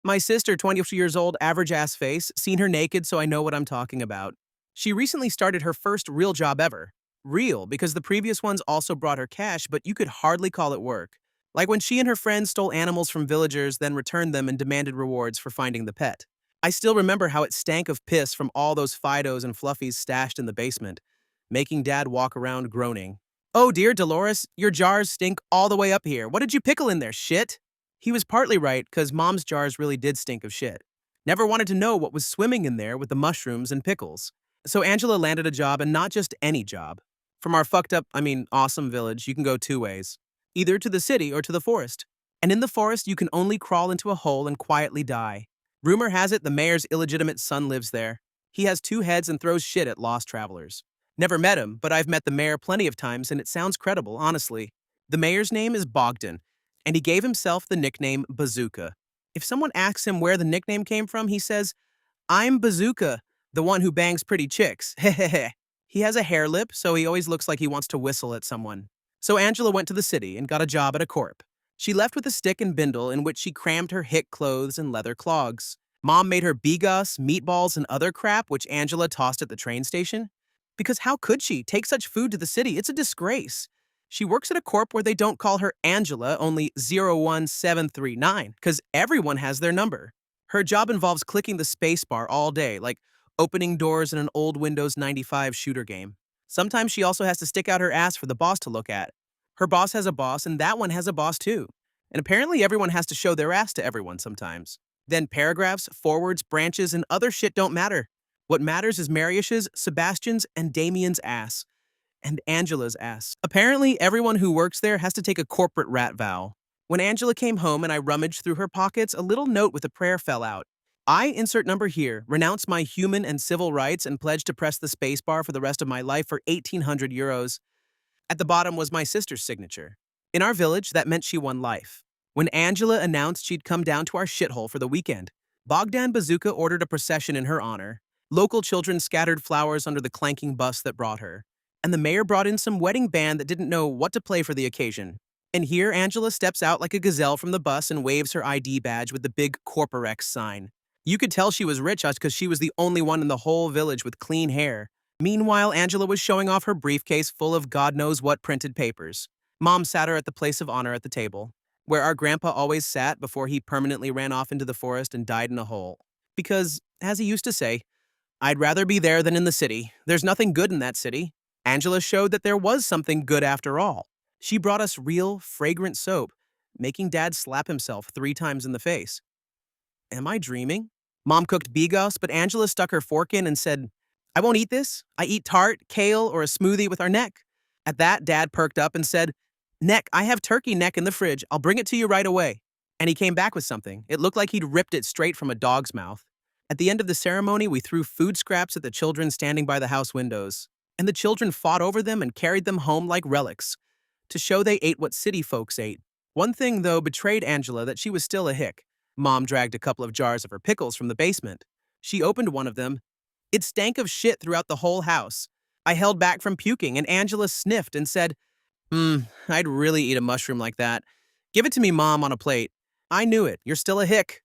My sister, 22 years old, average ass face, seen her naked, so I know what I'm talking about. She recently started her first real job ever. Real, because the previous ones also brought her cash, but you could hardly call it work. Like when she and her friends stole animals from villagers, then returned them and demanded rewards for finding the pet. I still remember how it stank of piss from all those Fidos and Fluffies stashed in the basement, making Dad walk around groaning. Oh dear, Dolores, your jars stink all the way up here. What did you pickle in there, shit? He was partly right, 'cause Mom's jars really did stink of shit. Never wanted to know what was swimming in there with the mushrooms and pickles. So Angela landed a job, and not just any job. From our fucked up, awesome village, you can go two ways. Either to the city or to the forest. And in the forest, you can only crawl into a hole and quietly die. Rumor has it the mayor's illegitimate son lives there. He has two heads and throws shit at lost travelers. Never met him, but I've met the mayor plenty of times, and it sounds credible, honestly. The mayor's name is Bogdan, and he gave himself the nickname Bazooka. If someone asks him where the nickname came from, he says, "I'm Bazooka, the one who bangs pretty chicks." Hehehe. He has a hair lip, so he always looks like he wants to whistle at someone. So Angela went to the city and got a job at a corp. She left with a stick and bindle in which she crammed her hick clothes and leather clogs. Mom made her bigos, meatballs, and other crap, which Angela tossed at the train station. Because how could she take such food to the city? It's a disgrace. She works at a corp where they don't call her Angela, only 01739, because everyone has their number. Her job involves clicking the spacebar all day, like opening doors in an old Windows 95 shooter game. Sometimes she also has to stick out her ass for the boss to look at. Her boss has a boss, and that one has a boss too. And apparently everyone has to show their ass to everyone sometimes. Then paragraphs, forwards, branches, and other shit don't matter. What matters is Mariusz's, Sebastian's, and Damien's ass. And Angela's ass. Apparently, everyone who works there has to take a corporate rat vow. When Angela came home and I rummaged through her pockets, a little note with a prayer fell out. I, insert number here, renounce my human and civil rights and pledge to press the spacebar for the rest of my life for 1,800 euros. At the bottom was my sister's signature. In our village, that meant she won life. When Angela announced she'd come down to our shithole for the weekend, Bogdan Bazooka ordered a procession in her honor. Local children scattered flowers under the clanking bus that brought her. And the mayor brought in some wedding band that didn't know what to play for the occasion. And here Angela steps out like a gazelle from the bus and waves her ID badge with the big Corporex sign. You could tell she was rich because she was the only one in the whole village with clean hair. Meanwhile, Angela was showing off her briefcase full of God knows what printed papers. Mom sat her at the place of honor at the table, where our grandpa always sat before he permanently ran off into the forest and died in a hole. Because, as he used to say, I'd rather be there than in the city. There's nothing good in that city. Angela showed that there was something good after all. She brought us real, fragrant soap, making Dad slap himself 3 times in the face. Am I dreaming? Mom cooked bigos, but Angela stuck her fork in and said, "I won't eat this. I eat tart, kale, or a smoothie with our neck." At that, Dad perked up and said, "Neck, I have turkey neck in the fridge. I'll bring it to you right away." And he came back with something. It looked like he'd ripped it straight from a dog's mouth. At the end of the ceremony, we threw food scraps at the children standing by the house windows. And the children fought over them and carried them home like relics, to show they ate what city folks ate. One thing, though, betrayed Angela that she was still a hick. Mom dragged a couple of jars of her pickles from the basement. She opened one of them. It stank of shit throughout the whole house. I held back from puking, and Angela sniffed and said, I'd really eat a mushroom like that. Give it to me, Mom, on a plate. I knew it. You're still a hick.